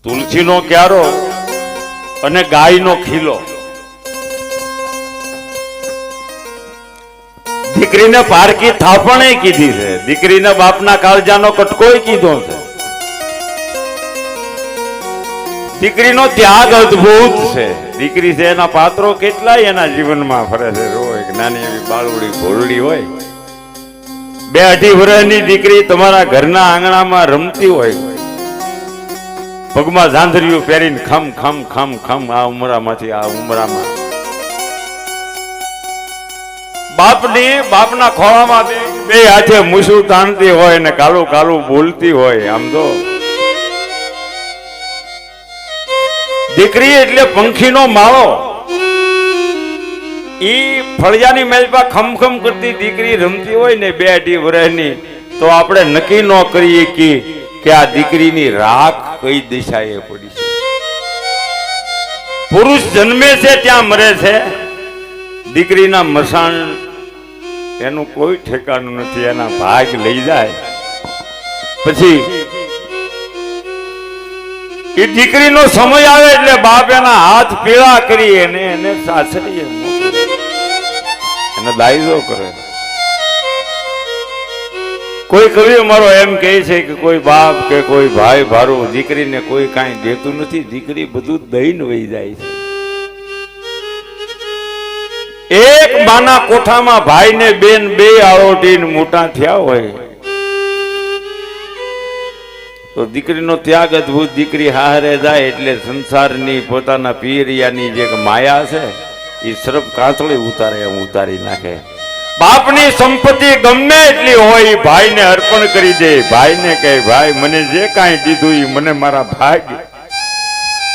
તુલસીનો ક્યારો અને ગાયનો ખીલો. દીકરીને પારકી થાપણે કીધી છે, દીકરીને બાપના કાળજાનો કટકોય કીધો છે. દીકરીનો ત્યાગ અદ્ભુત છે. દીકરી છે એના પાત્રો કેટલાય એના જીવનમાં ફરે છે. રોય નાની એવી બાળવડી ભોળડી હોય, 2-2.5 વર્ષની દીકરી તમારા ઘરના આંગણામાં રમતી હોય, પગમાં ઝાંઝરિયું પહેરીને ખમ ખમ ખમ ખમ આ ઉમરામાંથી આ ઉમરામાં બાપના ખોળામાં બે હાથે મૂછું તાણતી હોય ને કાલું કાલું બોલતી હોય. આમ તો દીકરી એટલે પંખીનો માળો. ઈ ફળિયાની મેલપા ખમખમ કરતી દીકરી રમતી હોય ને 2-2.5 વર્ષની, તો આપણે નક્કી ન કરીએ કે આ દીકરીની રાખ કઈ દિશાએ પડી છે. પુરુષ જન્મે છે ત્યાં મરે છે, દીકરીના મસાણ એનું કોઈ ઠેકાણું નથી. એના ભાગ લઈ જાય પછી એ દીકરીનો સમય આવે એટલે બાપ એના હાથ પીળા કરી એને સાસરીએ એને દાયજો કરે. કોઈ કવિ અમારો એમ કહે છે કે કોઈ બાપ કે કોઈ ભાઈ ભારું દીકરીને કોઈ કાંઈ દેતું નથી, દીકરી બધું દઈને વહી જાય છે. એક માના કોઠામાં ભાઈ ને બેન બે આળોટીને મોટા થયા હોય તો દીકરીનો ત્યાગ અદ્ભુત. દીકરી હારે જાય એટલે સંસારની પોતાના પિયરિયાની જે માયા છે એ સર્પ કાંતળી ઉતારી નાખે. બાપની સંપત્તિ ગમે એટલી હોય ભાઈને અર્પણ કરી દે. ભાઈને કહે ભાઈ મને જે કાંઈ દીધું એ મને મારા ભાગ.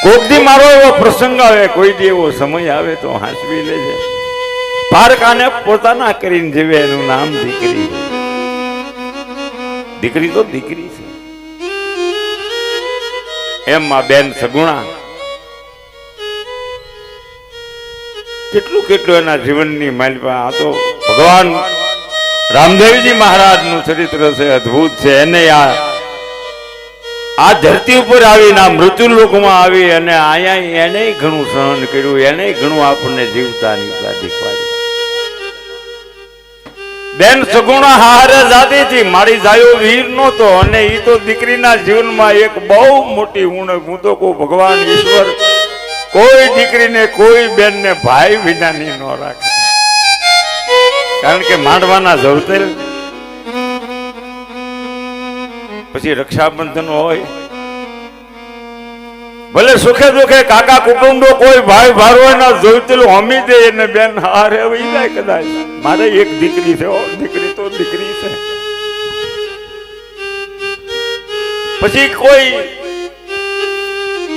કોક દી મારો એવો પ્રસંગ આવે, કોઈ દી એવો સમય આવે તો હાંસવી લેજે. પારકાને પોતાના કરીને જીવે એનું નામ દીકરી. દીકરી તો દીકરી છે. એમાં બેન સગુણા કેટલું એના જીવનની માલિકા. આ તો ભગવાન રામદેવજી મહારાજ નું ચરિત્ર છે, અદ્ભુત છે. એને આ ધરતી ઉપર આવીને આ મૃત્યુ લોકમાં આવી અને અહીંયા એને ઘણું સહન કર્યું, એને ઘણું આપણને જીવતા શીખવાડ્યું. બેન સગુણા હારે જાતી હતી, મારી જાયો વીર નહોતો. અને એ તો દીકરીના જીવનમાં એક બહુ મોટી ઉણપ. હું તો કહું ભગવાન ઈશ્વર કોઈ દીકરીને કોઈ બેનને ભાઈ વિનાની ન રાખે. કારણ કે માંડવાના જવતેલ પછી રક્ષાબંધન હોય, ભલે સુખે દુખે કાકા કુટુંબો કોઈ ભાઈ ભારો એના જોઈતેલ હમી દે એને બેન હારે વહી જાય. કદાચ મારે એક દીકરી છે, દીકરી તો દીકરી છે. પછી કોઈ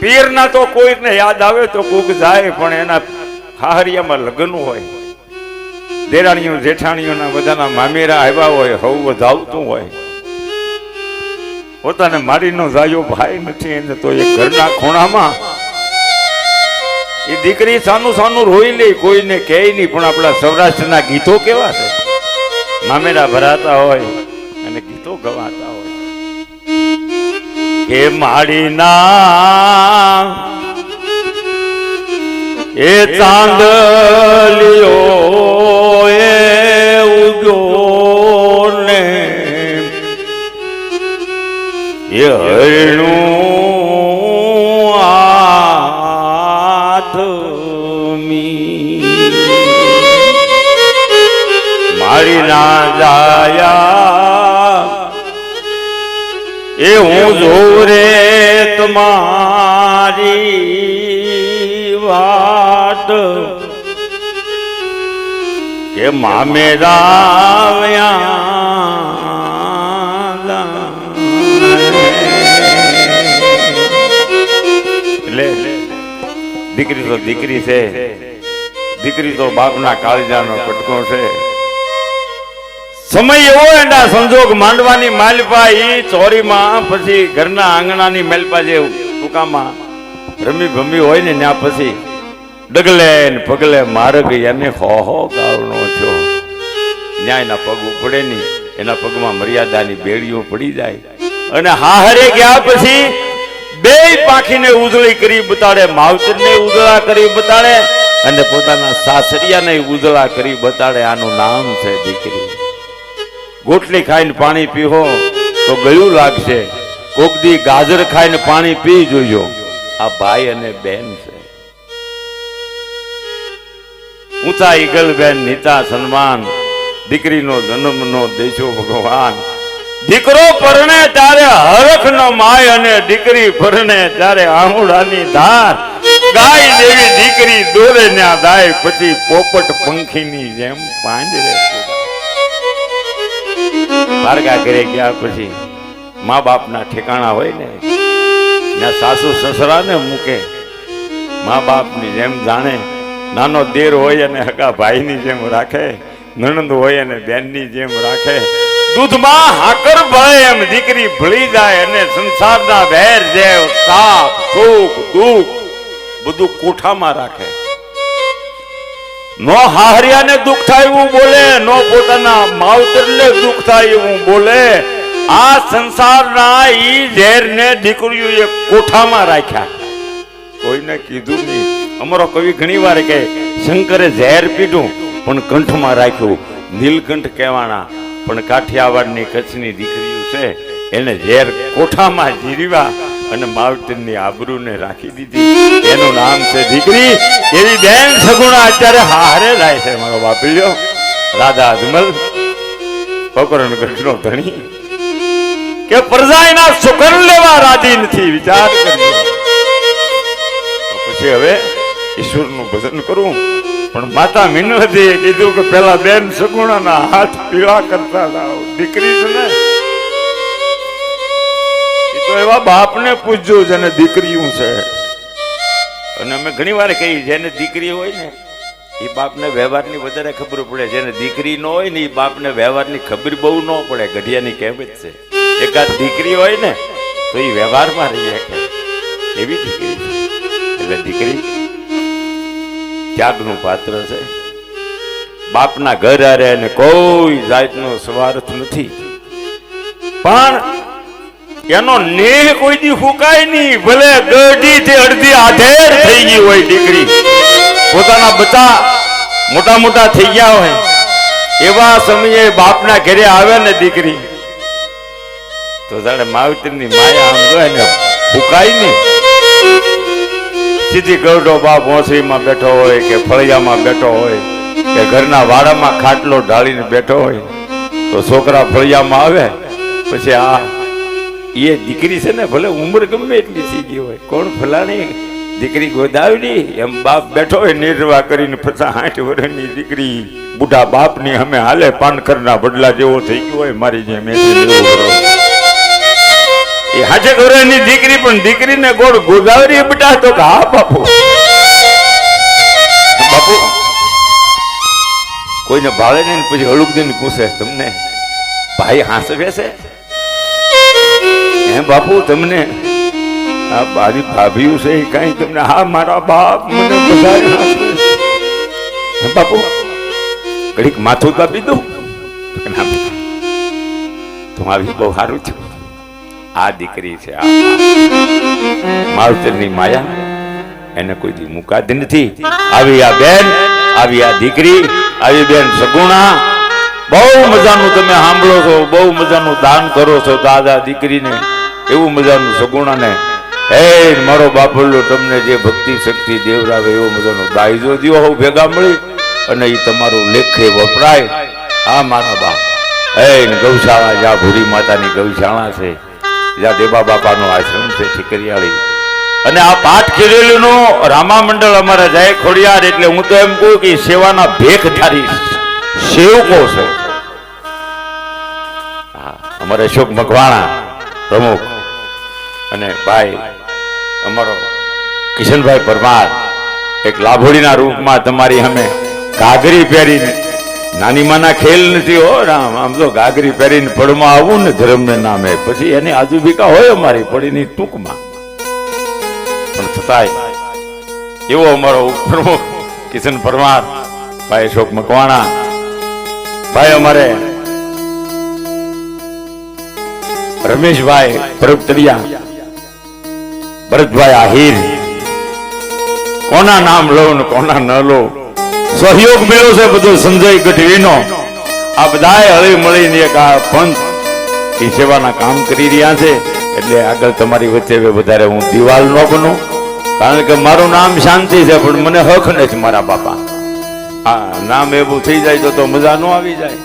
પીરના તો કોઈને યાદ આવે તો કોક જાય, પણ એના હાહરિયામાં લગ્ન હોય, દેરાણીઓ જેઠાણીઓના બધાના મામેરા આવ્યા હોય, હવ વધાવતું હોય, પોતાને મારીનો જાયો ભાઈ નથી એને તો એક ઘરના ખૂણામાં એ દીકરી સાનું સાનું રોઈ લે, કોઈને કહે નહીં. પણ આપણા સૌરાષ્ટ્રના ગીતો કેવા છે, મામેરા ભરાતા હોય અને ગીતો ગવાતા હોય કે માડીના એ ચાંદલિયો એ ઉગ્યો ને એ હરણું આથમી મારી ના જાયા એ હું જોરે તમારી વાત કે મામેરા દીકરી તો દીકરી છે. દીકરી તો બાપના કાળજાનો કટકો છે. સમય એવો એના સંજોગ માંડવાની માલપા ઈ ચોરીમાં પછી ઘરના આંગણાની મેલપા જે ટૂંકામાં રમી ભમી હોય ને ત્યાં પછી ડગલે ને પગલે માર્ગ એને હો ગાવનો થયો. ન્યાયના પગ ઉપડે નહીં, એના પગમાં મર્યાદાની બેડીઓ પડી જાય. અને હાહરે ગયા પછી બે પાંખીને ઉજળી કરી બતાડે, માવતરને ઉજળા કરી બતાડે અને પોતાના સાસરિયાને ઉજળા કરી બતાડે. આનું નામ છે દીકરી. ગોટલી ખાઈને પાણી પીવો તો ગળું લાગશે, કોક દી ગાજર ખાઈને પાણી પી જોજો. આ ભાઈ અને બેન છે. ઊંચા ઈગલ બેન નીતા સન્માન, દીકરીનો જન્મનો દેશો ભગવાન. દીકરો પરણે ત્યારે હરખ ન માય અને દીકરી પરણે ત્યારે આહુડાની ધાર. ગાય જેવી દીકરી દોરે ના દાય, પછી પોપટ પંખીની જેમ પાંજરે પારગા કરે ગયા. પછી મા બાપના ઠેકાણા હોય ને ત્યાં સાસુ સસરાને મૂકે, મા બાપની જેમ જાણે. નાનો દેર હોય અને હગા ભાઈની જેમ રાખે, નણંદ હોય અને બેનની જેમ રાખે. દૂધમાં હાકર ભળે એમ દીકરી ભળી જાય અને સંસારના વેર જેવ તાપ સુખ દુઃખ બધું કોઠામાં રાખે. નો હાહરિયાને દુઃખ થાય એવું બોલે, નો પોતાના માવતરને દુઃખ થાય એવું બોલે. આ સંસારના ઈ ઝેરને દીકરીઓએ કોઠામાં રાખ્યા, કોઈને કીધું નહીં. અમારો કવિ ઘણી વાર કહે શંકરે ઝેર પીધું પણ કંઠમાં રાખ્યું. નીલકંઠ કહેવાના પણ કાઠિયાવાડની કચ્છની દીકરીઓ છે, એને ઝેર કોઠામાં જીરવા અને માવતરની આબરૂને રાખી દીધી. એનું નામ છે દીકરી. એવી બેન સગુણા અત્યારે હારે જાય છે. મારો બાપલ્યો રાધા અજમલ પોકરણગઢનો ધણી કે પ્રજાના સુકન લેવા રાજી નથી. વિચાર કર્યો તો પછી હવે ઈશ્વરનું ભજન કરું. પણ માતા મીનવતીએ કીધું કે પેલા બેન સગુણાના હાથ પીળા કરતા જાઓ. દીકરી છે ને એ તો એવા બાપને પૂછજો જેને દીકરીઓ છે. અને અમે ઘણી વાર કહી જેને દીકરી હોય ને એ બાપને વ્યવહારની વધારે ખબર પડે, જેને દીકરી ન હોય ને એ બાપને વ્યવહારની ખબર બહુ ન પડે. ગઢિયાની કહેવત છે, એકાદ દીકરી હોય ને તો એ વ્યવહારમાં રહી શકે એવી દીકરી. એટલે દીકરી ત્યાગનું પાત્ર છે. બાપના ઘર આરે અને કોઈ જાતનો સ્વાર્થ નથી, પણ એનો નેહ કોઈ દી ફૂકાય નહીં. ભલે ગઢી થી અડધી આધેર થઈ ગઈ હોય દીકરી, પોતાના બચ્ચા મોટા મોટા થઈ ગયા હોય, એવા સમયે બાપના ઘરે આવે ને દીકરી તો જાણે માવતરની માયા આમ જોય ને ફૂકાય નહીં. સીધી ગરડો બાપ ઓસરીમાં બેઠો હોય કે ફળિયામાં બેઠો હોય કે ઘરના વાડામાં ખાટલો ઢાળીને બેઠો હોય તો છોકરા ફળિયામાં આવે પછી આ એ દીકરી છે ને ભલે ઉંમર ગમે એટલી થઈ ગઈ હોય, કોણ ફલાણી દીકરી ગોદાવડી એમ બાપ બેઠો હોય નિર્વાહ કરીને 50-60 વર્ષની દીકરી બુઢા બાપની અમે હાલે પાનખરના બદલા જેવો થઈ ગયો હોય મારી જેમ 80-90 એ હાજે ઘરની દીકરી પણ દીકરીને ગોળ ગોદાવરી બેટા તો કે હા બાપુ. બાપુ કોઈને ભાળે નહીં પછી હળુકદીને પૂછે તમને ભાઈ હાંસવે છે હે બાપુ તમને આ બારી ભાભીઓ છે કઈ તમને? હા મારા બાપ મને બધા હાંસવે બાપુ. ઘડીક માથું કાપી દઉં તો આવી બહુ સારું થયું. આ દીકરી છે, આ માવતરની માયા એને કોઈ દી મુકાતી નથી. આવી આ બેન, આવી આ દીકરી, આવી બેન સગુણા. બહુ મજાનું તમે સાંભળો છો, બહુ મજાનું દાન કરો છો દાદા દીકરીને, એવું મજાનું સગુણાને. હે મારો બાપલ્લો તમને જે ભક્તિ શક્તિ દેવરાવે એવો મજાનો દાયજો દિયો હોવ ભેગા મળી અને એ તમારું લેખે વપરાય. આ મારા બાપ હે ગૌશાળા જ્યાં ભૂરી માતાની ગૌશાળા છે, જ્યાં દેબા બાપાનો આશ્રમ છે ઠીકરિયાળી, અને આ પાઠ ખેરેલીનો રામા મંડળ અમારા જાય ખોડિયાર. એટલે હું તો એમ કહું કે સેવાના ભેખધારી સેવકો છે. અમારે અશોક મકવાણા પ્રમુખ અને ભાઈ અમારો કિશનભાઈ પરમાર એક લાભોડીના રૂપમાં તમારી અમે ઘાઘરી પહેરીને, નાની માના ખેલ નથી હો રામ, આમ તો ઘાઘરી પહેરીને પડમાં આવું ને ધર્મને નામે પછી એની આજીવિકા હોય અમારી પડીની ટૂંકમાં. પણ છતાંય એવો અમારો પ્રમુખ કિશન પરમાર, ભાઈ અશોક મકવાણા, ભાઈ અમારે રમેશભાઈ પ્રગટડિયા, ભરતભાઈ આહિર, કોના નામ લો ને કોના ન લો, સહયોગ મળ્યો છે બધો સંજય ગઢવીનો. આ બધાએ હળી મળીને એક આ પંથ એ સેવાના કામ કરી રહ્યા છે. એટલે આગળ તમારી વચ્ચે વધારે હું દિવાલ ન બનું, કારણ કે મારું નામ શાંતિ છે પણ મને હક નથી મારા બાપા. હા, નામ એવું થઈ જાય તો મજા ન આવી જાય,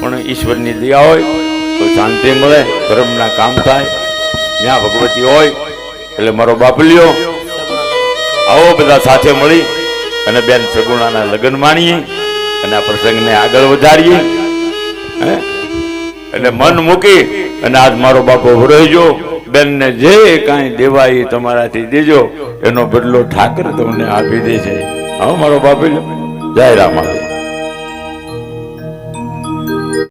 પણ ઈશ્વરની દયા હોય તો શાંતિ મળે, ધર્મના કામ થાય. જ્યાં ભગવતી હોય એટલે મારો બાપલિયો આવો બધા સાથે મળી અને બેન સગુણાના લગ્ન માણીએ અને આ પ્રસંગને આગળ વધારીએ. એટલે મન મૂકી અને આજ મારો બાપો રહેજો. બેનને જે કાંઈ દેવાય તમારાથી દેજો, એનો બદલો ઠાકર તમને આપી દે છે. હા મારો બાપલિયો, જય રામાદેવ.